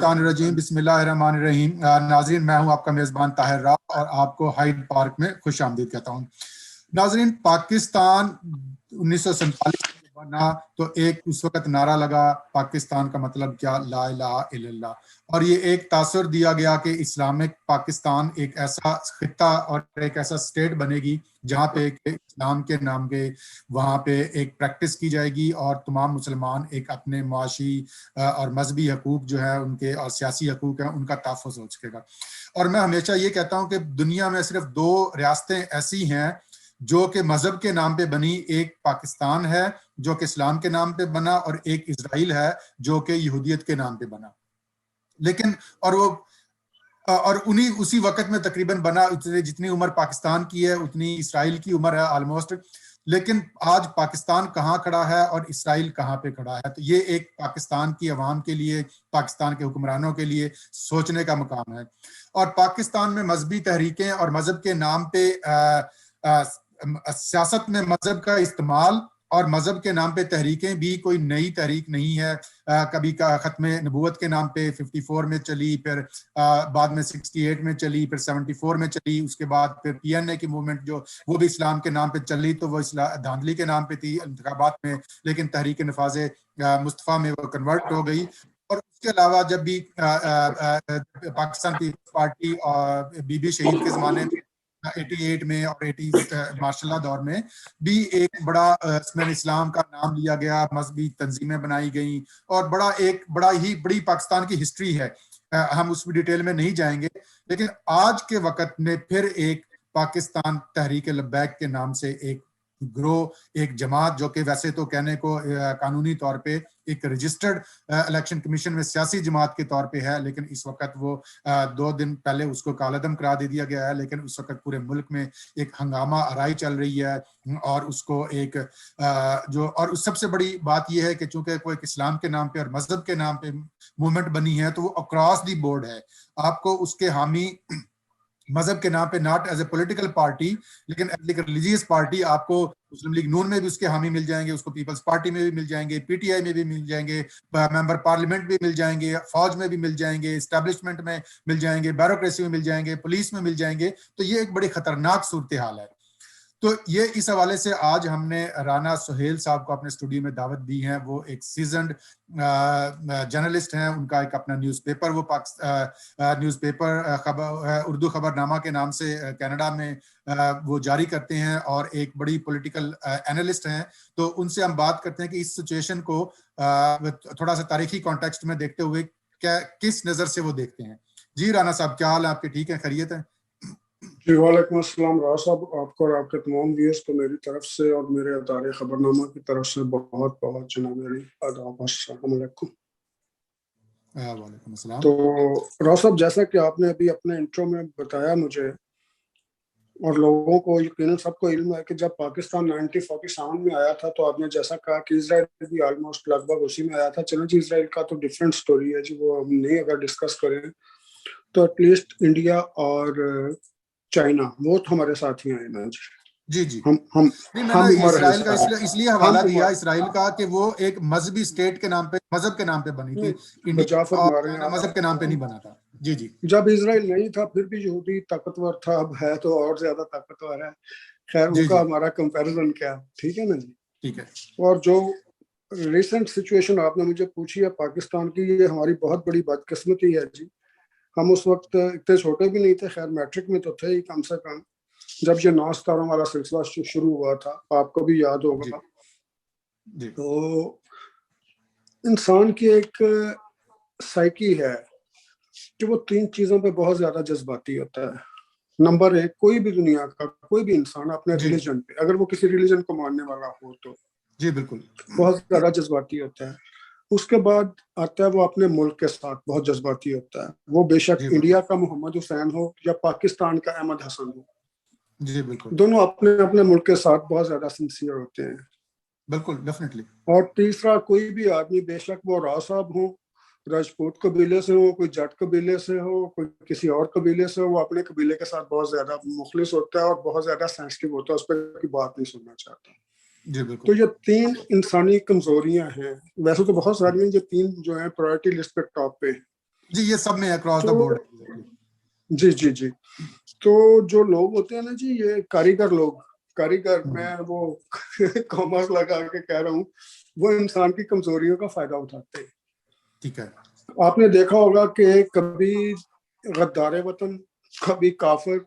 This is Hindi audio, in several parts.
रजीम बिस्मिल्लाहिर्रहमानिर्रहीम। नाजरीन, मैं हूं आपका मेज़बान ताहिर राव और आपको हाइड पार्क में खुश आमदीद कहता हूं। नाजरीन, पाकिस्तान 1947 में बना तो एक उस वक्त नारा लगा, पाकिस्तान का मतलब क्या, ला इलाहा इल्लल्लाह। और ये एक तासुर दिया गया कि इस्लामिक पाकिस्तान एक ऐसा खित्ता और एक ऐसा स्टेट बनेगी जहाँ पे इस्लाम के नाम के वहाँ पे एक प्रैक्टिस की जाएगी और तमाम मुसलमान एक अपने मुआशी और मजहबी हकूक जो है उनके और सियासी हकूक हैं उनका तहफ़्फ़ुज़ हो सकेगा। और मैं हमेशा ये कहता हूँ कि दुनिया में सिर्फ दो रियासतें ऐसी हैं जो कि मजहब के नाम पे बनी, एक पाकिस्तान है जो कि इस्लाम के नाम पे बना और एक इजराइल है जो कि यहूदियत के नाम पे बना। लेकिन और उन्हीं उसी वक्त में तकरीबन बना, जितनी उम्र पाकिस्तान की है उतनी इसराइल की उम्र है ऑलमोस्ट। लेकिन आज पाकिस्तान कहाँ खड़ा है और इसराइल कहाँ पे खड़ा है, तो ये एक पाकिस्तान की अवाम के लिए, पाकिस्तान के हुक्मरानों के लिए सोचने का मुकाम है। और पाकिस्तान में मजहबी तहरीकें और मजहब के नाम पे सियासत में मजहब का इस्तेमाल और मजहब के नाम पे तहरीकें भी कोई नई तहरीक नहीं है। कभी का खत्म नबूवत के नाम पे 54 में चली, फिर बाद में 68 में चली, फिर 74 में चली, उसके बाद फिर पीएनए की मूवमेंट जो वो भी इस्लाम के नाम पे चली, तो वो धांधली के नाम पे थी इंतखाबात में, लेकिन तहरीक नफाज मुस्तफ़ा में वो कन्वर्ट हो गई। और उसके अलावा जब भी पाकिस्तान पीपल्स पार्टी और बीबी शहीद के जमाने में 88 में और 80 मार्शल दौर में भी एक बड़ा इसमें इस्लाम का नाम लिया गया, मजहबी तंजीमें बनाई गई और बड़ी पाकिस्तान की हिस्ट्री है। हम उस डिटेल में नहीं जाएंगे, लेकिन आज के वक्त में फिर एक पाकिस्तान तहरीक लब्बैक के नाम से एक ग्रोह, एक जमात जो कि वैसे तो कहने को कानूनी तौर पे एक रजिस्टर्ड इलेक्शन कमीशन में सियासी जमात के तौर पे है, लेकिन इस वक्त वो 2 दिन पहले उसको कालअदम करा दे दिया गया है। लेकिन उस वक्त पूरे मुल्क में एक हंगामा आराई चल रही है और उसको एक जो और सबसे बड़ी बात यह है कि चूंकि कोई इस्लाम के नाम पे और मजहब के नाम पे मूवमेंट बनी है तो वो अक्रॉस दी बोर्ड है। आपको उसके हामी मजहब के नाम पे not as a political party लेकिन एज ए रिलीजियस पार्टी आपको मुस्लिम लीग नून में भी उसके हामी मिल जाएंगे, उसको पीपल्स पार्टी में भी मिल जाएंगे, पीटीआई में भी मिल जाएंगे, मेंबर पार्लियामेंट भी मिल जाएंगे, फौज में भी मिल जाएंगे, एस्टेब्लिशमेंट में मिल जाएंगे, ब्यूरोक्रेसी में मिल जाएंगे, पुलिस में मिल जाएंगे। तो ये एक बड़ी खतरनाक सूरत हाल है। तो ये इस हवाले से आज हमने राना सुहेल साहब को अपने स्टूडियो में दावत दी है। वो एक सीजन्ड जर्नलिस्ट हैं, उनका एक अपना न्यूज़पेपर, वो न्यूज़पेपर खबर उर्दू खबरनामा के नाम से कनाडा में वो जारी करते हैं और एक बड़ी पॉलिटिकल एनालिस्ट हैं। तो उनसे हम बात करते हैं कि इस सिचुएशन को थोड़ा सा तारीखी कॉन्टेक्स्ट में देखते हुए क्या किस नज़र से वो देखते हैं। जी राना साहब, क्या हाल है आपके? ठीक है, खैरियत है? जी वालेकुम अस्सलाम राव साहब, आपको और आपके तमाम व्यूअर्स को मेरी तरफ से और मेरे अदारे खबरनामा की तरफ से बहुत बहुत जनाबी आदाब, अस्सलाम वालेकुम। वालेकुम अस्सलाम। तो राव साहब, जैसा कि आपने अभी अपने इंट्रो में बताया मुझे और लोगों को यकीनन सबको इल्म है कि जब पाकिस्तान 1947 में आया था तो आपने जैसा कहा कि इसराइल भी ऑलमोस्ट लगभग उसी में आया था। चलो जी, इसराइल का तो डिफरेंट स्टोरी है जी, वो हम नहीं अगर डिस्कस करें तो एटलीस्ट इंडिया और चाइना वो तो हमारे साथ ही आए ना जी। जी जी, हम नहीं, मैंने इसराइल का इसलिए हवाला दिया उमर इसराइल का कि वो एक मजहबी स्टेट के नाम पे, मजहब के नाम पे बनी थी। इंडिया फरमा रहे हैं और मजहब के नाम पे नहीं बना था। जी जी, जब इसराइल नहीं था फिर भी यहूदी ताकतवर था, अब है तो और ज्यादा ताकतवर है। खैर उनका हमारा कंपैरिजन क्या, ठीक है ना जी। ठीक है। और जो रिसेंट सिचुएशन आपने मुझे पूछी है पाकिस्तान की, ये हमारी बहुत बड़ी बदकिस्मती है जी। हम उस वक्त इतने छोटे भी नहीं थे, खैर मैट्रिक में तो थे ही कम से कम, जब ये 9 सितारों वाला सिलसिला शुरू हुआ था, आपको भी याद होगा। तो इंसान की एक साइकी है कि वो 3 चीजों पे बहुत ज्यादा जज्बाती होता है। नंबर 1, कोई भी दुनिया का कोई भी इंसान अपने रिलीजन पे, अगर वो किसी रिलीजन को मानने वाला हो तो जी बिल्कुल बहुत ज्यादा जज्बाती होता है। उसके बाद आता है वो अपने मुल्क के साथ बहुत जज्बाती होता है, वो बेशक इंडिया का मोहम्मद हुसैन हो या पाकिस्तान का अहमद हसन हो। जी बिल्कुल, दोनों अपने अपने मुल्क के साथ बहुत ज्यादा सिंसियर होते हैं। बिल्कुल, डेफिनेटली। और तीसरा, कोई भी आदमी, बेशक वो राव साहब हो, राजपूत कबीले से हो, कोई जट कबीले से हो, कोई किसी और कबीले से हो, वो अपने कबीले के साथ बहुत ज्यादा मुखलिस होता है और बहुत ज्यादा सेंसिटिव होता है, उस पर की बात नहीं सुनना चाहता। जी बिल्कुल। तो ये 3 इंसानी कमजोरियां हैं, वैसे तो बहुत सारी हैं, ये 3 जो है प्रायोरिटी लिस्ट पे टॉप पे। जी, ये सब में अक्रॉस द तो बोर्ड। जी जी जी, तो जो लोग होते हैं ना जी, ये कारीगर लोग, कारीगर, मैं वो कॉमर्स लगा के कह रहा हूँ, वो इंसान की कमजोरियों का फायदा उठाते हैं। ठीक है। आपने देखा होगा कि कभी गद्दार वतन, कभी काफिर,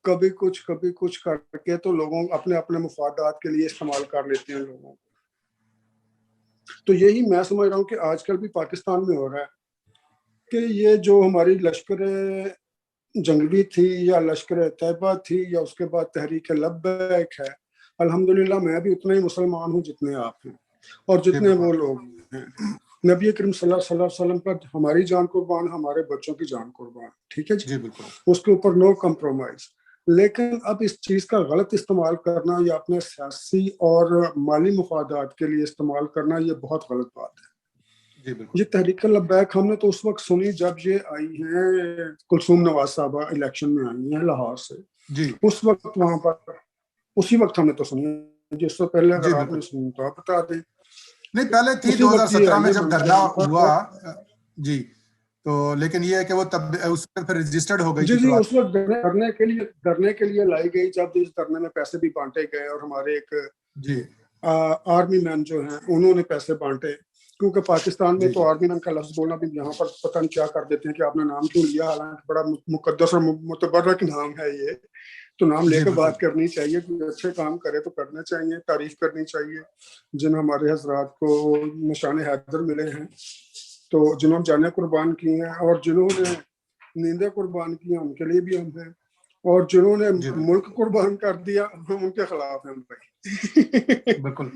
कभी कुछ करके तो लोगों अपने अपने मुफादात के लिए इस्तेमाल कर लेते हैं लोगों। तो यही मैं समझ रहा हूँ कि आजकल भी पाकिस्तान में हो रहा है कि ये जो हमारी लश्कर जंगली थी या लश्कर तैयबा थी या उसके बाद तहरीक लब्बैक है, अल्हम्दुलिल्लाह मैं भी उतना ही मुसलमान हूँ जितने आप हैं और जितने वो लोग हैं। नबी करीम सल्लल्लाहु अलैहि वसल्लम पर हमारी जान कुर्बान, हमारे बच्चों की जान कुर्बान, ठीक है जी, बिल्कुल, उसके ऊपर नो कम्प्रोमाइज। लेकिन अब इस चीज का गलत इस्तेमाल करना या अपने सियासी और माली मुफादात के लिए इस्तेमाल करना, ये बहुत गलत बात है। जी बिल्कुल। ये तहरीक लब्बैक हमने तो उस वक्त सुनी जब ये आई हैं, कुलसूम नवाज साहबा इलेक्शन में आई हैं लाहौर से, जी उस वक्त वहां पर, उसी वक्त हमने तो सुनी, जिससे पहले जी अगर बिल्कुल। आपने सुनी तो आप बता दें। नहीं, पहले थी उसी वक्त ये 2017 आई में है जब मंजर धरना आम पर। हुआ। और जी, तो लेकिन ये है कि वो तब उस पर फिर रजिस्टर्ड हो गई जी थी जी, फिर। उस वक्त डरने के लिए लाई गई, जब इस धरने में पैसे भी बांटे गए और हमारे एक जी आर्मी मैन जो हैं उन्होंने पैसे बांटे, क्योंकि पाकिस्तान में जी तो आर्मी मैन का लफ्ज बोलना भी यहाँ पर पता नहीं क्या कर देते हैं कि आपने नाम क्यों लिया, हालांकि बड़ा मुकद्दस और मुतबर्रक नाम है ये, तो नाम जी लेकर बिल्कुल। बात करनी चाहिए, कोई अच्छे काम करे तो करने चाहिए, तारीफ करनी चाहिए। जिन हमारे हजरात को निशान हैदर मिले हैं, तो जिन्होंने जाने कुर्बान की हैं और जिन्होंने नींदें कुर्बान की हैं, उनके लिए भी हम हैं, और जिन्होंने जी मुल्क कुर्बान कर दिया हम उनके खिलाफ हैं भाई। बिल्कुल।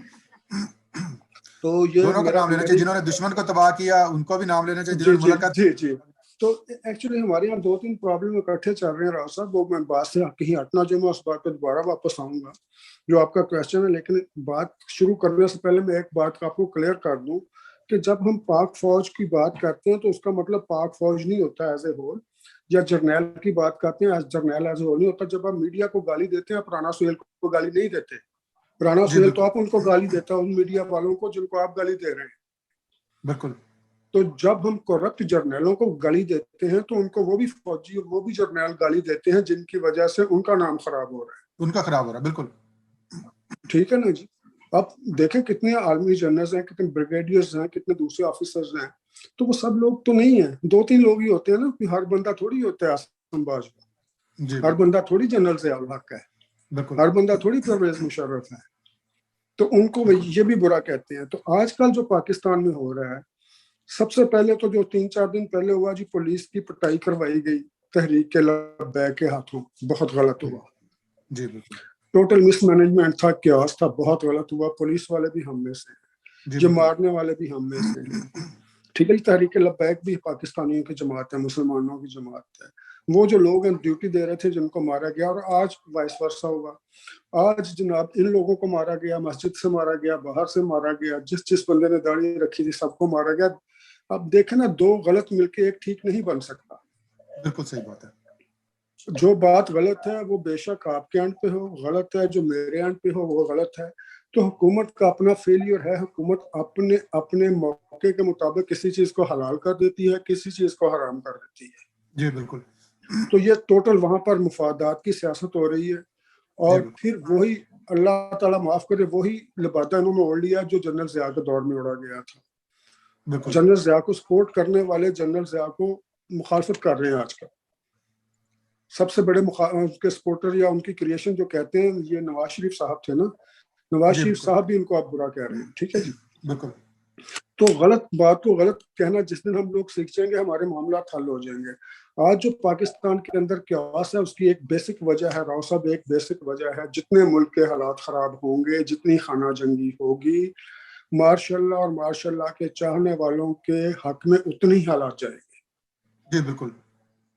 तो ये दोनों का मेरा नाम लेना चाहिए, मेरी जिन्होंने दुश्मन को तबाह किया उनको भी नाम लेना चाहिए, जी जिन्होंने जी मुलाकात। जी जी। तो एक्चुअली हमारे यहाँ दो तीन प्रॉब्लम इकट्ठे चल रहे हैं राव साहब, वो मैं बात से कहीं हटना जो, मैं उस बात पर दोबारा वापस आऊंगा जो आपका क्वेश्चन है, लेकिन बात शुरू करने से पहले मैं एक बात आपको क्लियर कर दूं कि जब हम पाक फौज की बात करते हैं तो उसका मतलब पाक फौज नहीं होता एज ए होल, या जर्नैल की बात करते हैं जर्नैल एज ए होल नहीं होता। जब आप मीडिया को गाली देते हैं, आप राणा सुहेल को गाली नहीं देते, राणा जी सुहेल तो बिल्कुल आप उनको गाली देता है, उन मीडिया वालों को जिनको आप गाली दे रहे हैं। बिल्कुल। तो जब हम करप्ट जर्नैलों को गाली देते हैं तो उनको वो भी फौजी और वो भी जर्नैल गाली देते हैं, जिनकी वजह से उनका नाम खराब हो रहा उनका खराब हो रहा है, बिल्कुल। है, ठीक है ना जी। अब देखें कितने आर्मी जनरल्स हैं, कितने ब्रिगेडियर्स हैं, कितने दूसरे ऑफिसर्स हैं, तो वो सब लोग तो नहीं है, दो तीन लोग ही होते हैं ना, हर बंदा थोड़ी होता है आसमबाज, जी हर बिल्कुल बंदा थोड़ी जनरल से हक है, बिल्कुल हर बंदा थोड़ी परवेज मुशर्रफ है, तो उनको बिल्कुल। ये भी बुरा कहते हैं। तो आजकल जो पाकिस्तान में हो रहा है, सबसे पहले तो जो 3-4 दिन पहले हुआ जी, पुलिस की पिटाई करवाई गई तहरीक के लब्बैक के हाथों, बहुत गलत हुआ, जी बिल्कुल। टोटल मिसमैनेजमेंट था, क्यास था, बहुत गलत हुआ। पुलिस वाले भी हम में से हैं, जी जो बिल्कुल। मारने वाले भी हम में से हैं, ठीक है। तहरीक लब्बैक भी पाकिस्तानियों की जमात है, मुसलमानों की जमात है। वो जो लोग हैं ड्यूटी दे रहे थे जिनको मारा गया, और आज वाइस वर्सा हुआ, आज जनाब इन लोगों को मारा गया, मस्जिद से मारा गया, बाहर से मारा गया, जिस जिस बंदे ने दाढ़ी रखी थी सबको मारा गया। अब देखें ना, दो गलत मिलके एक ठीक नहीं बन सकता। बिल्कुल सही बात है। जो बात गलत है वो बेशक आपके एंड पे हो गलत है, जो मेरे एंड पे हो वो गलत है। तो हुकूमत का अपना फेलियर है, हुकूमत अपने अपने मौके के मुताबिक किसी चीज को हलाल कर देती है, किसी चीज को हराम कर देती है। जी बिल्कुल। तो ये टोटल वहां पर मुफादात की सियासत हो रही है, जी और बिल्कुल फिर वही अल्लाह ताला माफ करे, वही लिबादा इन्होंने ओढ़ लिया जो जनरल ज़िया के दौर में ओढ़ा गया था। बिल्कुल। जनरल ज़िया को सपोर्ट करने वाले जनरल ज़िया को मुखालफत कर रहे हैं आजकल। सबसे बड़े उनके सपोर्टर या उनकी क्रिएशन जो कहते हैं, ये नवाज शरीफ साहब थे ना, नवाज जी शरीफ बिल्कुल साहब भी इनको आप बुरा कह रहे हैं, ठीक है जी। बिल्कुल। तो गलत बात को गलत कहना जिस दिन हम लोग सीख जाएंगे, हमारे मामला हल हो जाएंगे। आज जो पाकिस्तान के अंदर क्यास है, उसकी एक बेसिक वजह है राव साहब, एक बेसिक वजह है, जितने मुल्क के हालात खराब होंगे, जितनी खाना जंगी होगी, मार्शल्लाह और मार्शल्लाह के चाहने वालों के हक में उतनी ही हालात जाएंगे। जी बिल्कुल।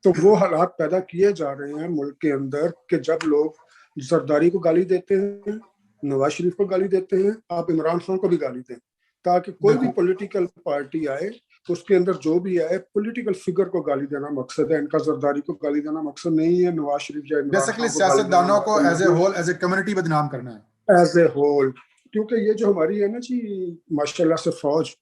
तो वो हालात पैदा किए जा रहे हैं मुल्क के अंदर कि जब लोग जरदारी को गाली देते हैं, नवाज शरीफ को गाली देते हैं, आप इमरान खान को भी गाली दें, ताकि कोई भी बिल्कुल पॉलिटिकल पार्टी आए, उसके अंदर जो भी आए, पॉलिटिकल फिगर को गाली देना मकसद है, इनका जरदारी को गाली देना मकसद नहीं है, नवाज शरीफ या इमरान बेसिकली खान को गाली देना सियासतदानों को मकसद एज ए नहीं होल, एज ए कम्युनिटी बदनाम करना है। है, एज ए होल। क्योंकि ये जो हमारी है ना जी, माशाल्लाह से फौज,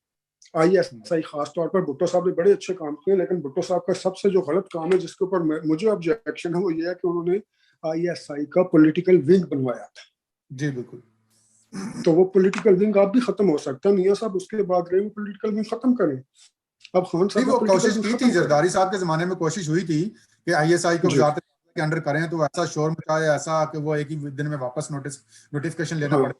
ISI खास तौर पर भुट्टो साहब ने बड़े अच्छे काम किए, लेकिन भुट्टो साहब का सबसे जो गलत काम है जिसके ऊपर मुझे ऑब्जेक्शन है वो ये है कि उन्होंने ISI का पॉलिटिकल विंग बनवाया था। जी बिल्कुल। तो वो पॉलिटिकल विंग आप भी खत्म हो सकता है, मियां साहब उसके बाद रहे वो पॉलिटिकल विंग खत्म करें। अब खान साहब वो कोशिश की थी, जरदारी साहब के जमाने में कोशिश हुई थी कि ISI को वजारत के अंडर करें, तो ऐसा शोर मचाए ऐसा कि वो एक ही दिन में वापस नोटिफिकेशन लेना पड़े।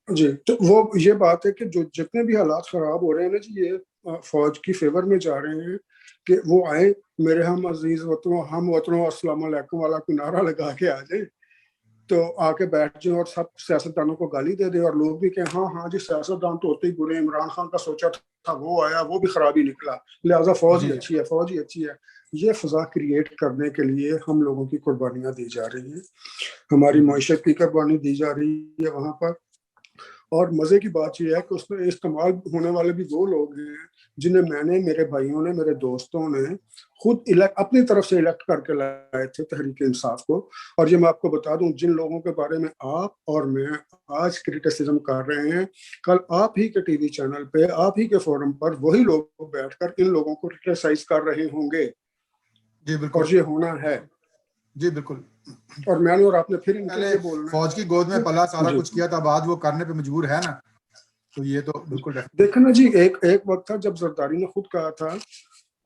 जी, तो वो ये बात है कि जो जितने भी हालात खराब हो रहे हैं ना जी, ये फौज की फेवर में जा रहे हैं कि वो आए, मेरे हम अजीज वतनों, हम वतनों अस्सलाम वालेकुम वाला कोई नारा लगा के आ जाए, तो आके बैठ जाए और सब सियासतदानों को गाली दे दे, और लोग भी कहें हाँ हाँ जी सियासतदान तो होते ही बुरे, इमरान खान का सोचा था वो आया वो भी खराब ही निकला, लिहाजा फौज ही अच्छी है, फौज ही अच्छी है। ये फजा क्रिएट करने के लिए हम लोगों की कुर्बानियां दी जा रही हैं, हमारी मईशत की कुर्बानी दी जा रही है वहां पर। और मजे की बात यह है कि उसमें इस्तेमाल होने वाले भी वो लोग हैं जिन्हें मैंने, मेरे भाइयों ने, मेरे दोस्तों ने खुद अपनी तरफ से इलेक्ट करके लाए थे तहरीक इंसाफ को। और ये मैं आपको बता दूं, जिन लोगों के बारे में आप और मैं आज क्रिटिसिज्म कर रहे हैं, कल आप ही के टीवी चैनल पे, आप ही के फोरम पर वही लोग बैठकर इन लोगों को क्रिटिसाइज कर रहे होंगे। जी बिल्कुल। और ये होना है। जी बिल्कुल। और मैंने और आपने फिर इनके लिए बोलना, फौज की गोद में पला, सारा कुछ किया था, बाद वो करने पे मजबूर है ना, तो ये तो बिल्कुल देखो ना जी, एक वक्त था जब जरदारी ने खुद कहा था,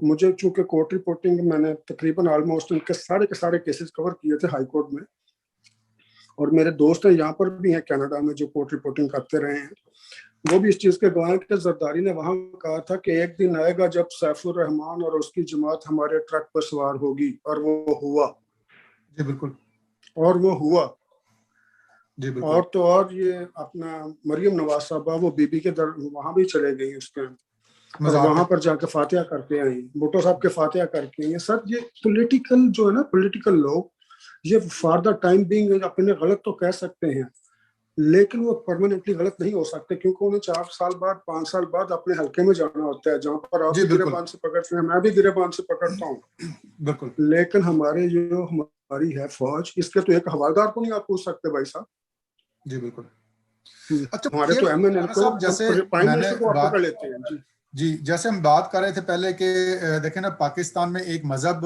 मुझे चूंकि कोर्ट रिपोर्टिंग मैंने तकरीबन ऑलमोस्ट उनके सारे के सारे केसेस कवर किए थे हाई कोर्ट में, और मेरे दोस्त हैं यहाँ पर भी हैं कनाडा में जो कोर्ट रिपोर्टिंग करते रहे हैं, वो भी इस चीज के गवाह कि जरदारी ने वहां कहा था कि एक दिन आएगा जब सैफुर रहमान और उसकी जमात हमारे ट्रक पर सवार होगी, और वो हुआ। जी बिल्कुल। और वो हुआ। जी बिल्कुल। और तो और ये अपना मरियम नवाज साहबा वो बीबी के दर वहां भी चले गई उसके, और वहां पर जाकर फातिहा करके आई, भुट्टो साहब के फातिहा करके आई। सर ये पॉलिटिकल जो है ना, पॉलिटिकल लोग, ये फॉर द टाइम बीइंग अपने गलत तो कह सकते हैं, लेकिन वो परमानेंटली गलत नहीं हो सकते, क्योंकि उन्हें 4 साल बाद 5 साल बाद अपने हल्के में जाना होता है, जहां पर आप भी गिरेबान से पकड़ते हैं, मैं भी गिरेबान से पकड़ता हूँ। बिल्कुल। लेकिन हमारी है फौज, इसके तो एक हवालदार को नहीं आप पूछ सकते भाई साहब। जी बिल्कुल। अच्छा, हमारे तो MNN को जैसे प्राइम मिनिस्टर को आप पकड़ लेते हैं जी, जैसे हम बात कर रहे थे पहले कि देखें ना, पाकिस्तान में एक मजहब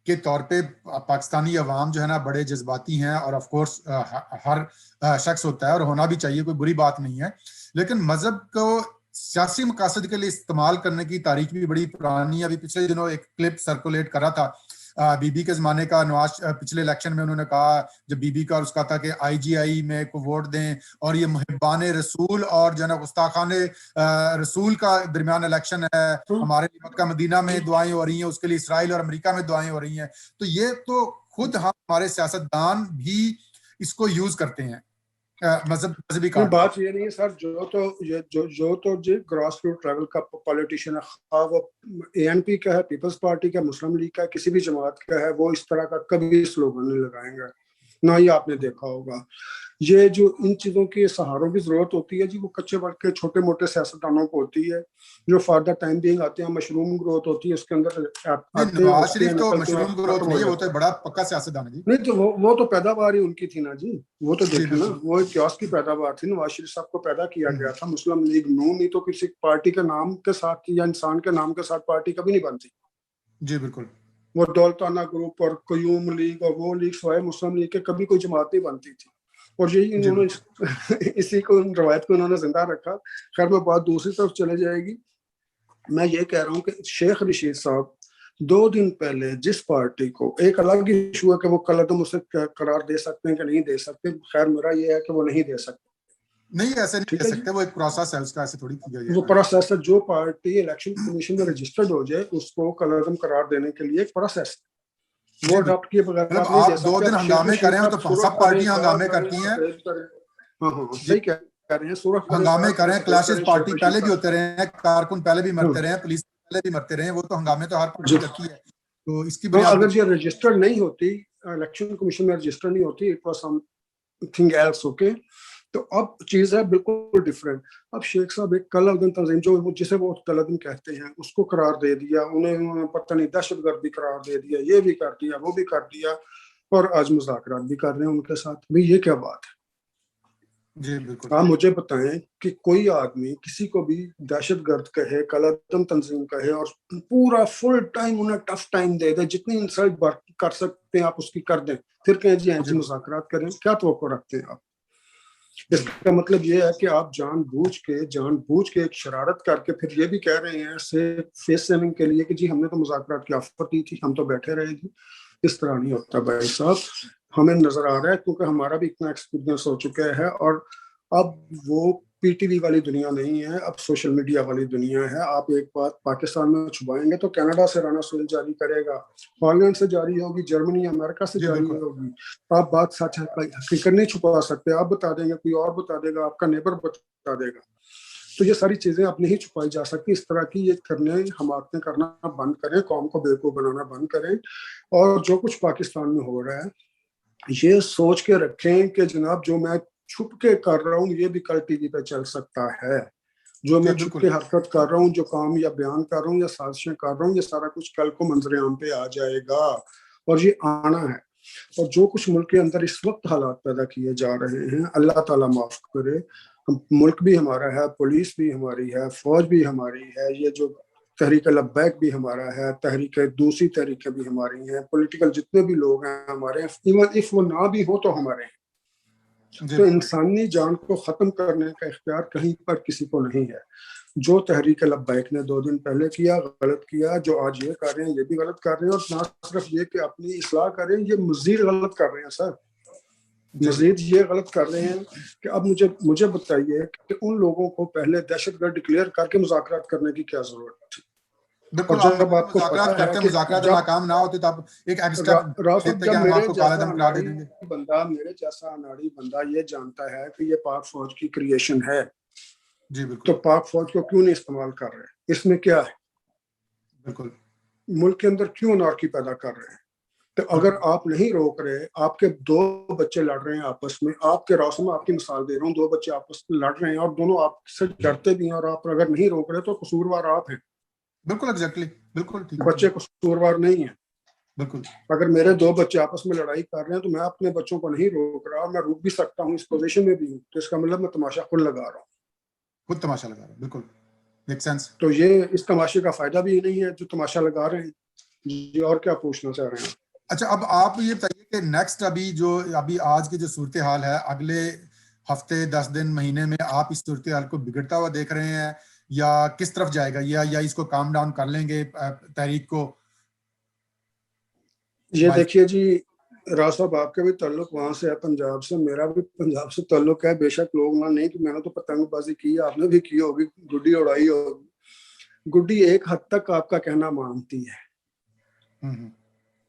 के तौर पे पाकिस्तानी अवाम जो है ना बड़े जज्बाती हैं, और ऑफ कोर्स हर शख्स होता है और होना भी चाहिए, कोई बुरी बात नहीं है, लेकिन मजहब को सियासी मकासद के लिए इस्तेमाल करने की तारीख भी बड़ी पुरानी है। अभी पिछले दिनों एक क्लिप सर्कुलेट करा था बीबी के जमाने का, नवाज पिछले इलेक्शन में उन्होंने कहा, जब बीबी का उसका था कि IGI में को वोट दें, और ये मुहिबान रसूल और जो है ना गुस्ताखान रसूल का दरमियान इलेक्शन है, हमारे मक्का मदीना में दुआएं हो रही हैं, उसके लिए इसराइल और अमेरिका में दुआएं हो रही हैं। तो ये तो खुद हमारे सियासतदान भी इसको यूज करते हैं मजहबी कार्ड। बात ये नहीं है सर, जो तो जी ग्रास रूट लेवल का पॉलिटिशियन है, वो ANP का है, पीपल्स पार्टी का, मुस्लिम लीग का, किसी भी जमात का है, वो इस तरह का कभी स्लोगन नहीं लगाएंगे, ना ही आपने देखा होगा। ये जो इन चीजों के सहारों की जरूरत होती है जी, वो कच्चे वर्ग के छोटे मोटे सियासतदानों को होती है, जो फॉर द टाइम बीइंग आते हैं, मशरूम ग्रोथ होती है उसके अंदर नवाज शरीफ तो मशरूम ग्रोथ नहीं है, वो तो बड़ा पक्का सियासतदान है जी। नहीं तो वो तो पैदावार ही उनकी थी ना जी, वो तो देखे ना, वो एक क्यास की पैदावार थी। नवाज शरीफ साहब को पैदा किया गया था मुस्लिम लीग नून, नहीं तो किसी पार्टी के नाम के साथ या इंसान के नाम के साथ पार्टी कभी नहीं बनती। जी बिल्कुल। वो दौलताना ग्रुप और कयूम लीग और वो लीग स्वाय मुस्लिम लीग के कभी कोई जमात नहीं बनती थी, और यही इन्होंने इसी को, रवायत को इन्होंने जिंदा रखा। खैर मैं बात दूसरी तरफ चले जाएगी, मैं ये कह रहा हूँ कि शेख रशीद साहब 2 दिन पहले जिस पार्टी को, एक अलग इशू है कि वो कल अदम उसे करार दे सकते हैं कि नहीं दे सकते, खैर मेरा ये है कि वो नहीं दे सकते, नहीं ऐसे नहीं दे सकते, वो एक प्रोसेस है उसका, ऐसे थोड़ी किया जाएगा। वो प्रोसेस है, जो पार्टी इलेक्शन कमीशन में रजिस्टर्ड हो जाए उसको कल अदम करार देने के लिए एक प्रोसेस है, वो अडॉप्ट किए बगैर आप नहीं दे सकते। 2 दिन हंगामे करें तो सब पार्टियां हंगामे करती हैं। हाँ सही कह रहे हैं, हंगामे करें, क्लैशेस पार्टी पहले भी होते रहे हैं, कारकुन पहले भी मरते रहे हैं, पुलिस पहले भी मरते रहे हैं, वो तो हंगामे तो हर पार्टी करती है। तो इसकी अगर ये रजिस्टर्ड नहीं होती, इलेक्शन कमीशन में रजिस्टर नहीं होती, it was something else, okay. तो अब चीज है बिल्कुल डिफरेंट। अब शेख साहब एक कल अदम तंजीम, जो जिसे वो तलदम कहते हैं, उसको करार दे दिया, उन्हें पता नहीं दहशतगर्दी करार दे दिया, ये भी कर दिया, वो भी कर दिया, और आज मुज़ाकरात भी कर रहे हैं उनके साथ। भाई ये क्या बात है? जी बिल्कुल। आप मुझे बताएं कि कोई आदमी किसी को भी दहशतगर्द कहे, कलादम तंजीम कहे और पूरा फुल टाइम उन्हें टफ टाइम दे दे, जितनी इंसल्ट कर सकते हैं आप उसकी कर दें, फिर कहें जी ऐसी मुज़ाकरात करें, क्या तवक्को रखते हैं आप? इसका मतलब ये है कि आप जानबूझ के एक शरारत करके फिर ये भी कह रहे हैं फेस सेविंग के लिए कि जी हमने तो मुज़ाकरात की ऑफर दी थी, हम तो बैठे रहेंगे। इस तरह नहीं होता भाई साहब, हमें नजर आ रहा है क्योंकि हमारा भी इतना एक्सपीरियंस हो चुका है। और अब वो पीटीवी वाली दुनिया नहीं है, अब सोशल मीडिया वाली दुनिया है। आप एक बात पाकिस्तान में छुपाएंगे तो कनाडा से राना सोहेल जारी करेगा, हॉलैंड से जारी होगी, जर्मनी अमेरिका से जी जारी बिल्कुल। होगी। आप बात सच हकीकत नहीं छुपा सकते, आप बता देंगे, कोई और बता देगा, आपका नेबर बता देगा। तो ये सारी चीजें अब नहीं छुपाई जा सकती। इस तरह की ये करने हमाकतें करना बंद करें, कौम को बेवकूफ बनाना बंद करें। और जो कुछ पाकिस्तान में हो रहा है ये सोच के रखें कि जनाब जो मैं छुप के कर रहा हूँ ये भी कल टीवी पे चल सकता है। जो जी मैं छुप के बिल्कुल। हरकत कर रहा हूँ, जो काम या बयान कर रहा हूँ या साजिशें कर रहा हूँ, ये सारा कुछ कल को मंजर आम पे आ जाएगा और ये आना है। और जो कुछ मुल्क के अंदर इस वक्त हालात पैदा किए जा रहे हैं, अल्लाह ताला माफ करे। मुल्क भी हमारा है, पुलिस भी हमारी है, फौज भी हमारी है, ये जो तहरीक लब्बैक भी हमारा है, दूसरी तहरीकें भी हमारी हैं, पॉलिटिकल जितने भी लोग हैं हमारे हैं, इवन इफ वो ना भी हो तो हमारे हैं। जी तो बिल्कुल। इंसानी जान को खत्म करने का इख्तियार कहीं पर किसी को नहीं है। जो तहरीक लब्बैक ने 2 दिन पहले किया गलत किया, जो आज ये कर रहे हैं ये भी गलत कर रहे हैं। और ना सिर्फ ये कि अपनी इस्लाह करें, ये मजीद गलत कर रहे हैं सर, जी मजीद बिल्कुल। ये गलत कर रहे हैं कि अब मुझे बताइए कि उन लोगों को पहले दहशतगर्द डिक्लेयर करके मुज़ाकरात करने की क्या जरूरत थी? और बिल्कुल, आप जब अगर आपको मुज़ाकरात पता है करते कि मुज़ाकरात जब नाकाम ना होते तो आप एक एक्स्ट्रा रासफ देते कि जब हम आपको काला धन करार दे देंगे। मेरे जैसा अनाड़ी बंदा ये जानता है कि ये पाक फौज की क्रिएशन है, जी तो बिल्कुल। पाक फौज को क्यों नहीं इस्तेमाल कर रहे? इसमें क्या है? बिल्कुल। मुल्क के अंदर क्यों अनार्की पैदा कर रहे हैं? तो अगर बिल्कुल। आप नहीं रोक रहे, आपके 2 बच्चे लड़ रहे हैं आपस में, आपके रासों में आपकी मिसाल दे रहा हूँ, 2 बच्चे आपस में लड़ रहे हैं और दोनों आपसे डरते भी हैं, और आप अगर नहीं रोक रहे तो कसूरवार आप हैं, बिल्कुल एग्जैक्टली। बिल्कुल ठीक है। बच्चे कसूरवार नहीं है। बिल्कुल। अगर मेरे 2 बच्चे आपस में लड़ाई कर रहे हैं तो मैं अपने बच्चों को नहीं रोक रहा, मैं रोक भी सकता हूँ, इस पोजीशन में भी हूँ, तो इसका मतलब मैं तमाशा खुद लगा रहा हूँ। खुद तमाशा लगा रहा है, बिल्कुल मेक सेंस। तो ये इस तमाशे का फायदा भी नहीं है जो तमाशा लगा रहे हैं जी। और क्या पूछना चाह रहे हैं? अच्छा, अब आप ये बताइए कि नेक्स्ट अभी आज की जो सूरत हाल है, अगले हफ्ते 10 दिन महीने में आप इस सूरत हाल को बिगड़ता हुआ देख रहे हैं या किस तरफ जाएगा, या इसको काम डाउन कर लेंगे तहरीक को? ये बाइस। देखिए जी, राव साहब आपके भी ताल्लुक वहां से है, पंजाब से, मेरा भी पंजाब से ताल्लुक है। बेशक लोग ना नहीं कि मैंने तो पतंगबाजी की, आपने भी की होगी, गुड्डी उड़ाई होगी। गुड्डी एक हद तक आपका कहना मानती है, हम्म।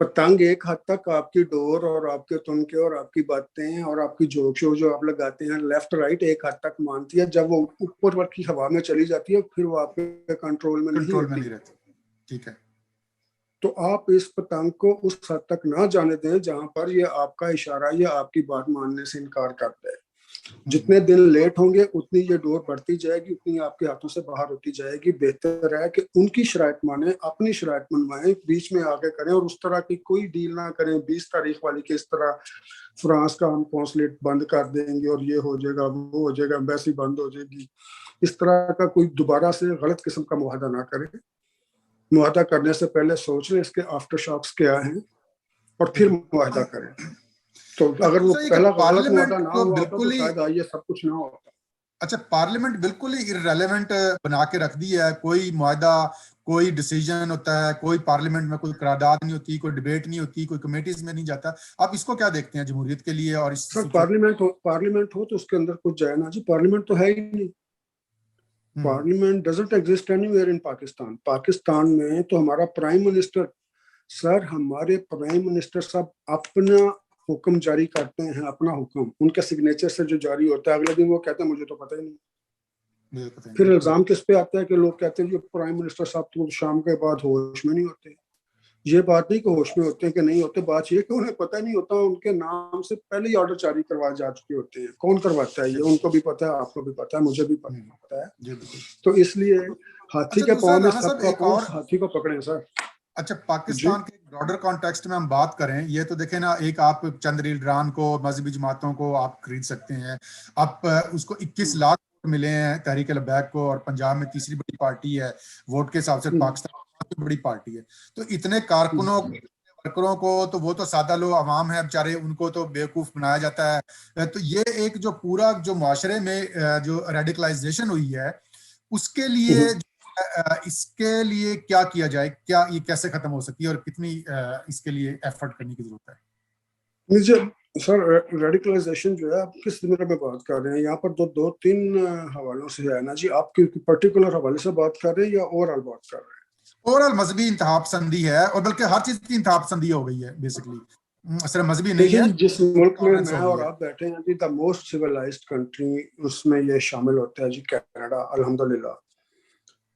पतंग एक हद तक आपकी डोर और आपके तुनके और आपकी बातें और आपकी जोक शो जो आप लगाते हैं लेफ्ट राइट एक हद तक मानती है। जब वो ऊपर की हवा में चली जाती है फिर वो आपके कंट्रोल में नहीं कंट्रोल में होती। नहीं रहती। ठीक है। तो आप इस पतंग को उस हद तक ना जाने दें जहां पर ये आपका इशारा या आपकी बात मानने से इनकार करता है। जितने दिन लेट होंगे उतनी ये डोर बढ़ती जाएगी, उतनी आपके हाथों से बाहर होती जाएगी। बेहतर है कि उनकी शराइत माने, अपनी शराइत मनवाएं, बीच में आगे करें और उस तरह की कोई डील ना करें 20 तारीख वाली कि इस तरह फ्रांस का हम कौंसलेट बंद कर देंगे और ये हो जाएगा वो हो जाएगा, एम्बेसी बंद हो जाएगी। इस तरह का कोई दोबारा से गलत किस्म का मुआहदा ना करें। मुआहदा करने से पहले सोच लें इसके आफ्टर शॉक्स क्या हैं और जी फिर बिल्कुल। मुआहदा करें। तो अच्छा, अगर वो दूसरा ये कि पहला गलत मुआहदा पार्लियामेंट ना को हुआ होता तो बिल्कुल ही, शायद आज ये सब कुछ ना होता। अच्छा पार्लियामेंट बिल्कुल ही इररेलेवेंट बना के रख दी है। कोई मुआहदा, कोई डिसीजन होता है, कोई पार्लियामेंट में कोई करारदाद नहीं होती, कोई डिबेट नहीं होती, कोई कमेटीज में नहीं जाता। आप इसको क्या देखते हैं जमहूरियत के लिए और इस सर सिलसिले? पार्लियामेंट हो तो उसके अंदर कुछ जाए ना जी, पार्लियामेंट तो है ही नहीं। Hmm. Parliament doesn't exist anywhere in Pakistan. Pakistan में तो हमारा प्राइम मिनिस्टर, सर हमारे प्राइम मिनिस्टर साहब अपना हुक्म जारी करते हैं, अपना हुक्म उनके सिग्नेचर से जो जारी होता है, अगले दिन वो कहते हैं मुझे तो पता ही नहीं। मुझे पता नहीं, फिर बिल्कुल। इल्जाम किस पे आता है कि लोग कहते हैं कि प्राइम मिनिस्टर साहब तो शाम के बाद होश में नहीं होते। ये बात नहीं कि होश में होते हैं कि नहीं होते, बात ये कि उन्हें पता नहीं होता, उनके नाम से पहले ही ऑर्डर जारी करवाए जा चुके होते हैं। कौन करवाता है ये? उनको भी पता है, आपको भी पता है, मुझे भी पता है। जी बिल्कुल। तो इसलिए हाथी अच्छा, के दूसरा पाँव में राना साहब सबका एक पाँव, और, हाथी को पकड़े सर। अच्छा जी पाकिस्तान के ब्रॉडर कॉन्टेक्स्ट में हम बात करें, ये तो देखें ना, एक आप चंद लीडरान को, मजहबी जमातों को आप खरीद सकते हैं। आप उसको 21 लाख वोट मिले हैं तहरीक लबैक को, और पंजाब में तीसरी बड़ी पार्टी है वोट के हिसाब से, पाकिस्तान में सबसे बड़ी पार्टी है। तो इतने कारकुनों वर्करों को, तो वो तो सादा लोग अवाम है बेचारे, उनको तो बेवकूफ बनाया जाता है। तो ये एक जो पूरा जो माशरे में जो रेडिकलाइजेशन हुई है, उसके लिए इसके लिए क्या किया जाए, क्या ये कैसे खत्म हो सकती है, और कितनी इसके लिए एफर्ट करने की जरूरत है? मुझे सर, रेडिकलाइजेशन जो है, आप किस ज़मीरे में बात कर रहे हैं? यहाँ पर दो तीन हवालों से है ना जी। आप किसी पर्टिकुलर हवाले से बात कर रहे हैं या ओवरऑल बात कर रहे हैं? ओवरऑल मजहबी इंतहा पसंदी है, और बल्कि हर चीज की इंतहा पसंदी हो गई है बेसिकली, सिर्फ मजहबी नहीं देखिए, है। जिस मुल्क में टॉलरेंस मैं हो गई और है। आप बैठे हैं जी, द मोस्ट सिविलाइज्ड कंट्री, उसमें ये शामिल होता है जी, कनाडा, अल्हम्दुलिल्लाह।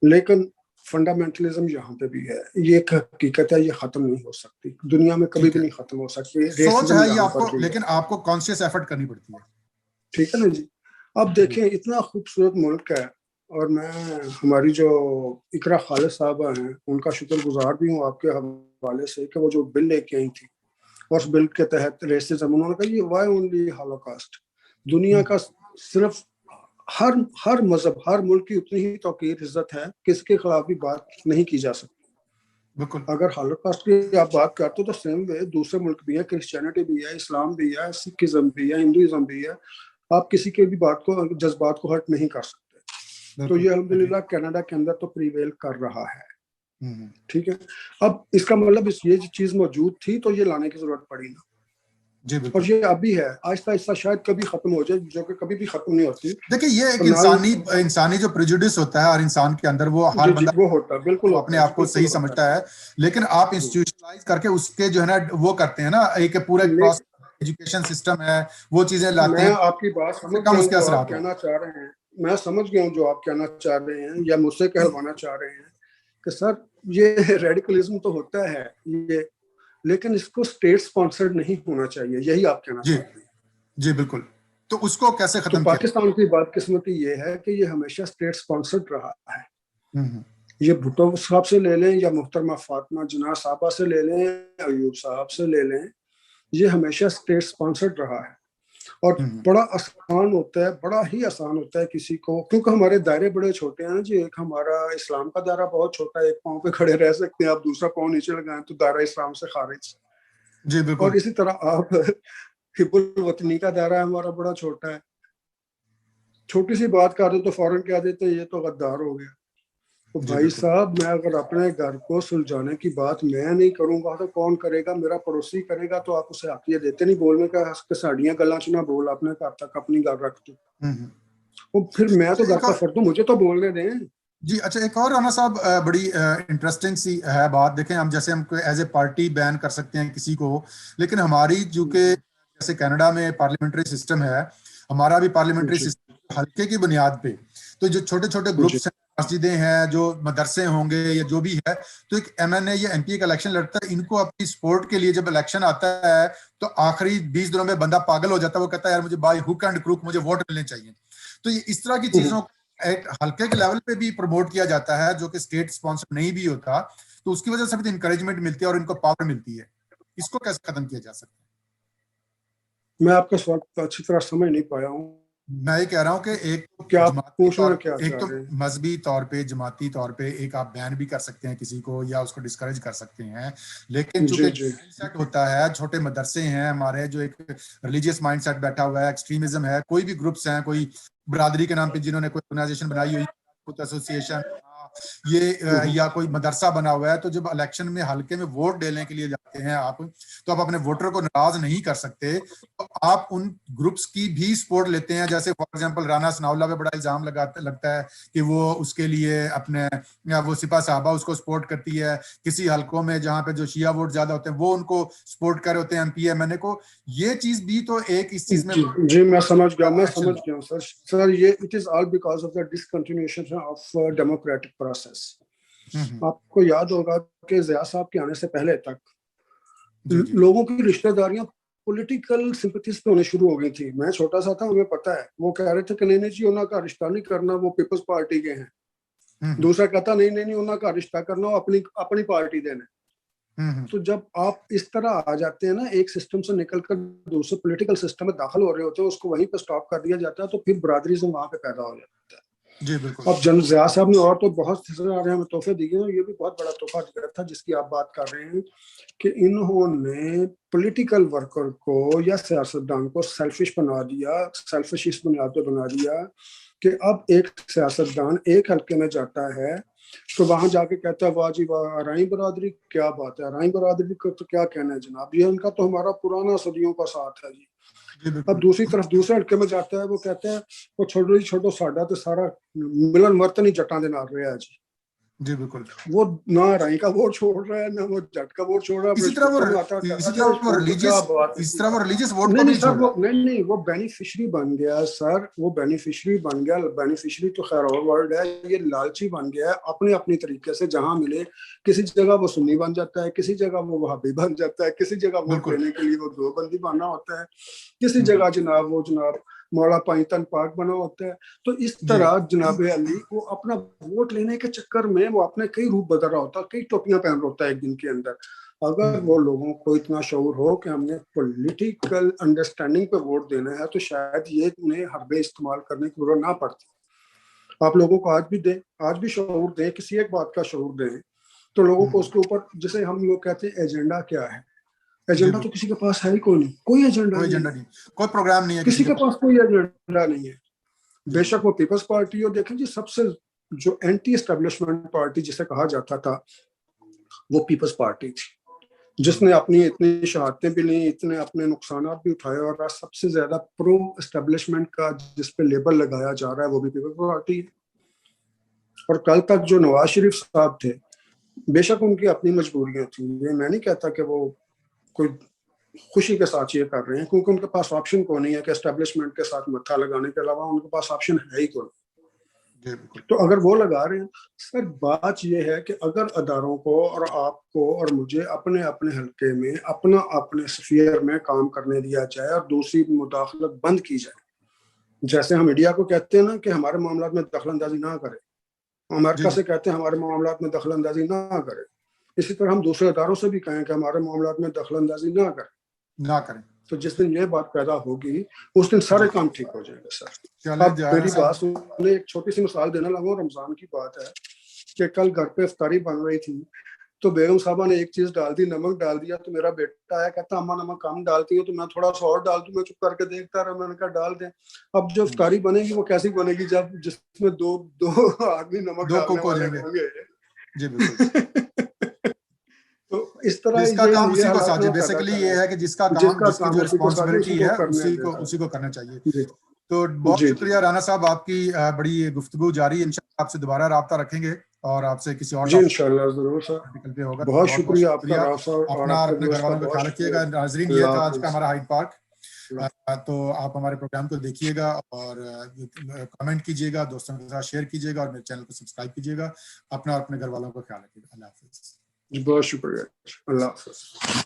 लेकिन फंडामेंटलिज्म यहाँ पे भी है, ये एक हकीकत है, ये खत्म नहीं हो सकती, दुनिया में कभी ठीक भी है, नहीं खत्म हो सकती। सोच रेसिज्म है ये यहाँ आपको, पर भी है, लेकिन आपको कॉन्शियस एफर्ट करनी पड़ती है। ठीक है ना जी। अब जी देखें, इतना खूबसूरत मुल्क है, और मैं, हमारी जो इकरा खालिद साहबा हैं, उनका शुक्रगुजार भी हूँ आपके हवाले से, कि वो जो बिल लेके आई थी, और उस बिल के तहत रेसिज्म, उन्होंने कहा ये वाई ओनली हॉलोकॉस्ट, दुनिया का सिर्फ हर हर मजहब, हर मुल्क की उतनी ही तौकीर इज्जत है कि इसके खिलाफ भी बात नहीं की जा सकती। बिल्कुल। अगर हॉलोकॉस्ट की आप बात करते हो तो सेम वे दूसरे मुल्क भी है, क्रिश्चियनिटी भी है, इस्लाम भी है, सिखिज्म भी है, हिंदुइज्म भी है। आप किसी के भी बात को, जज्बात को हर्ट नहीं कर सकते। तो बिल्कुल ये अल्हम्दुलिल्लाह कनाडा के अंदर तो प्रीवेल कर रहा है, हम्म, ठीक है। अब इसका मतलब ये चीज मौजूद थी तो ये लाने की जरूरत पड़ी ना, जी और बिल्कुल। ये अभी है, आहिस्ता आहिस्ता शायद कभी खत्म हो जाए, जो कि कभी भी खत्म नहीं होती। देखिए, ये एक और ना इंसानी इंसानी जो प्रेजुडिस होता है हर इंसान के अंदर, वो हर जी जी, बंदा वो होता है, बिल्कुल अपने होता है जी, आप को बिल्कुल सही होता समझता है। लेकिन आप है। इंस्टीट्यूशनलाइज करके उसके जो है ना, वो करते हैं ना, एक पूरा क्रॉस लेकिन एजुकेशन सिस्टम है, वो चीजें लाते मैं हैं, आपकी बात से समझ कम गया हूँ उसके जो आप असरात हैं। कहना चाह रहे हैं, मैं समझ गया हूँ जो आप कहना चाह रहे हैं या मुझसे कहलवाना चाह रहे हैं, कि सर ये रेडिकलिज्म तो होता है ये, लेकिन इसको स्टेट स्पॉन्सर्ड नहीं होना चाहिए, यही आप कहना जी चाह रहे हैं। जी बिल्कुल। तो उसको कैसे तो खत्म किया? पाकिस्तान की बदकिस्मती ये है कि ये हमेशा स्टेट स्पॉन्सर्ड रहा है। हम्म, ये भुट्टो साहब से ले लें या मुहतरमा फातिमा जिन्ना साहबा से ले लें, अयूब साहब से ले लें, ये हमेशा स्टेट स्पॉन्सर्ड रहा है। और हम्म, बड़ा आसान होता है, बड़ा ही आसान होता है किसी को, क्योंकि हमारे दायरे बड़े छोटे हैं जी। एक हमारा इस्लाम का दायरा बहुत छोटा है, एक पाँव पे खड़े रह सकते हैं, आप दूसरा पाँव नीचे लगाएं तो दायरा इस्लाम से खारिज। जी बिल्कुल। और इसी तरह आप हिब्बुल वतनी का दायरा हमारा बड़ा छोटा है, छोटी सी बात कर दो तो फौरन कह देते ये तो गद्दार हो गया। तो जी भाई बिल्कुल। साहब, मैं अगर अपने घर को सुलझाने की बात मैं नहीं करूंगा तो कौन करेगा? मेरा पड़ोसी करेगा। तो आप उसे हक ये देते नहीं बोलने का, साड़ियां गला च ना बोल, अपने घर तक अपनी गल रख दो। हम्म। वो फिर मैं तो अच्छा, घर एक का और, फर्द हूं, मुझे तो बोलने दें। जी अच्छा, एक और राना साहब, बड़ी इंटरेस्टिंग सी है बात। देखें, हम जैसे हम एज ए पार्टी बैन कर सकते हैं किसी को, लेकिन हमारी जो कि जैसे कनाडा में पार्लियामेंट्री सिस्टम है, हमारा भी पार्लियामेंट्री जी सिस्टम हल्के की बुनियाद पे, तो जो छोटे छोटे जी ग्रुप्स हैं, मस्जिदें हैं, जो मदरसे होंगे या जो भी है, तो एक एमएनए या एमपी का इलेक्शन लड़ता है, इनको अपनी सपोर्ट के लिए जब इलेक्शन आता है, तो आखिरी 20 दिनों में बंदा पागल हो जाता है, वो कहता है यार मुझे बाय हुक एंड क्रूक मुझे वोट मिलने चाहिए। तो ये इस तरह की चीजों एक हल्के के लेवल पे भी प्रमोट किया जाता है, जो कि स्टेट स्पॉन्सर नहीं भी होता, तो उसकी वजह से भी इंकरेजमेंट मिलती है और इनको पावर मिलती है। इसको कैसे खत्म किया जा सकता मैं आपका सवाल अच्छी तरह समझ नहीं पाया हूँ। है? मैं ये कह रहा हूं कि एक तो क्या आप जमाती पूछना तौर, क्या एक चाह तो रहे हैं? मजहबी तौर पे, जमाती तौर पे एक आप बैन भी कर सकते हैं किसी को या उसको डिस्करेज कर सकते हैं, लेकिन चूंकि जी जी माइंडसेट होता है, छोटे मदरसे हैं हमारे, जो एक रिलीजियस माइंडसेट बैठा हुआ है, एक्सट्रीमिज्म है, कोई भी ग्रुप्स हैं, कोई बरादरी के नाम पे जिन्होंने कोई ऑर्गेनाइजेशन बनाई हुई, कुछ एसोसिएशन, ये या कोई मदरसा बना हुआ है, तो जब इलेक्शन में हल्के में वोट देने के लिए जाते हैं आप, तो आप अपने वोटर को नाराज नहीं कर सकते, तो आप उन ग्रुप्स की भी सपोर्ट लेते हैं। जैसे फॉर एग्जांपल राना सनाउल्लाह पे बड़ा इल्जाम लगता है कि वो उसके लिए अपने, या वो सिपा साहबा उसको सपोर्ट करती है, किसी हलकों में जहां पे जो शिया वोट ज्यादा होते हैं वो उनको सपोर्ट कर रहे होते हैं, एमपी एमएनए को। ये चीज भी तो एक इस चीज में जी जी, मैं समझ एक्शन। गया हूँ सर ये it is all because of the discontinuation of democratic process. Hmm, आपको याद होगा कि ज़िया साहब के आने से पहले तक जी जी लोगों की रिश्तेदारियां पॉलिटिकल सिंपथीज पे होने शुरू हो गई थी। मैं छोटा सा था, हमें पता है, वो कह रहे थे कि नहीं नहीं जी उन्होंने का रिश्ता नहीं करना, वो पीपल्स पार्टी के हैं। हम्म, दूसरा कहता नहीं नहीं नहीं उन्होंने का रिश्ता करना, वो अपनी अपनी पार्टी देने। तो जब आप इस तरह आ जाते हैं ना, एक सिस्टम से निकलकर दूसरे पॉलिटिकल सिस्टम में दाखिल हो रहे होते हैं, उसको वहीं पे स्टॉप कर दिया जाता है, तो फिर बरादरिज्म वहां पे पैदा हो जाता है। जी बिल्कुल। अब जन ज़िया साहब ने और तो बहुत सारे हमें तोहफे दिए हैं, ये भी बहुत बड़ा तोहफा दिया था जिसकी आप बात कर रहे हैं कि इन्होंने पॉलिटिकल वर्कर को या सियासतदान को सेल्फिश बना दिया, सेल्फिश बुनियाद पर बना दिया कि अब एक सियासतदान एक हल्के में जाता है तो वहां जाके कहता है वाह जी वाह, अराई बरादरी क्या बात है, अराई बरादरी को तो क्या कहना है जनाब, ये इनका तो हमारा पुराना सदियों का साथ है जी। जी अब बिल्कुल। दूसरी तरफ दूसरे हल्के में जाता है, वो कहता है वो छोड़ो ही छोड़ो, साडा तो सारा मिलन वर्तन ही जट्टां दे नाल रहा है जी। जी बिल्कुल। वो ना राई का वोट छोड़ रहा है, ना वो जट का वोट छोड़ रहा है। इसी तरह में आता वो क्या बात है, इस तरह वो रिलीजियस वोट को नहीं भी नहीं नहीं सर, छोड़ वो रहा। नहीं वो बेनिफिशरी बन गया सर, वो बेनिफिशरी बन गया। बेनिफिशरी तो खैर और वर्ड है, ये लालची बन गया है अपने अपनी तरीके से। जहां मिले किसी जगह वो सुन्नी बन जाता है, किसी जगह वो वहाबी बन जाता है, किसी जगह वोट लेने के लिए वो देवबंदी बनना होता है, किसी जगह जनाब मौला पाइतन पाक बना होता है। तो इस तरह जनाब अली को अपना वोट लेने के चक्कर में वो अपने कई रूप बदल रहा होता है, कई टोपियां पहन रहा होता है एक दिन के अंदर। अगर वो लोगों को इतना शऊर हो कि हमने पॉलिटिकल अंडरस्टैंडिंग पे वोट देना है, तो शायद ये उन्हें हरबे इस्तेमाल करने की जरूरत ना पड़ती। आप लोगों को आज भी दें, आज भी शऊर दें, किसी एक बात का शऊर दें, तो लोगों को उसके ऊपर, जैसे हम लोग कहते हैं एजेंडा क्या है, एजेंडा तो किसी के पास है ही कोई एजेंडा नहीं, कोई प्रोग्राम नहीं है किसी के पास, कोई एजेंडा नहीं है। बेशक वो पीपल्स पार्टी हो, देखें जी सबसे जो एंटी एस्टेब्लिशमेंट पार्टी जिसे कहा जाता था वो पीपल्स पार्टी थी, जिसने अपनी इतनी शहादतें भी ली, इतने अपने नुकसान भी उठाए, और आज सबसे ज्यादा प्रो एस्टेब्लिशमेंट का जिस पे लेबल लगाया जा रहा है वो भी पीपल्स पार्टी है। और कल तक जो नवाज शरीफ साहब थे, बेशक उनकी अपनी मजबूरियां थी, ये मैं नहीं कहता कि वो कोई खुशी के साथ ये कर रहे हैं, क्योंकि उनके पास ऑप्शन को नहीं है कि एस्टेब्लिशमेंट के साथ मत्था लगाने के अलावा उनके पास ऑप्शन है ही कोई। तो अगर वो लगा रहे हैं सर, बात ये है कि अगर अदारों को और आपको और मुझे अपने अपने हल्के में अपना अपने स्फीयर में काम करने दिया जाए और दूसरी मुदाखलत बंद की जाए, जैसे हम इंडिया को कहते हैं ना कि हमारे मामला में दखल अंदाजी ना करे, अमेरिका से कहते हैं हमारे मामला में दखल अंदाजी ना करे, इसी तरह हम दूसरे अदारों से भी कहें कि हमारे मामला में दखल अंदाजी ना करें। तो जिस दिन ये बात पैदा होगी उस दिन सारे काम ठीक हो जाएंगे सर। अब मेरी बात सुनने, एक छोटी सी मिसाल देने लगा, रमजान की बात है कि कल घर पे इफ्तारी बन रही थी, तो बेगम साहबा ने एक चीज डाल दी, नमक डाल दिया, तो मेरा बेटा आया कहता अम्मा नमक कम डालती हो, तो मैं थोड़ा सा और डाल दूं, मैं चुप करके देखता रहा, मैंने कहा डाल दे। अब जो इफ्तारी बनेगी वो कैसी बनेगी, जब जिसमें दो आदमी नमक डालने वाले होंगे। जी बिल्कुल। तो इस तरह जिसका काम उसी को साझे, बेसिकली ये है कि जिसकी जो रिस्पॉन्सिबिलिटी है उसी को करना चाहिए। तो बहुत शुक्रिया राना साहब, आपकी बड़ी गुफ्तगू जारी है, इंशाल्लाह आपसे दोबारा राब्ता रखेंगे और आपसे किसी और जी इंशाल्लाह जरूर सर, पे होगा। बहुत शुक्रिया आपका अपना और अपने घर वालों का ख्याल रखिएगा। नाजरीन, ये था आज का हमारा हाइड पार्क। तो आप हमारे प्रोग्राम को देखिएगा और कमेंट कीजिएगा, दोस्तों के साथ शेयर कीजिएगा और मेरे चैनल को सब्सक्राइब कीजिएगा। अपना और अपने घर वालों का ख्याल रखिएगा। अल्लाह हाफिज। बहुत शुक्रिया, अल्लाह हाफिज।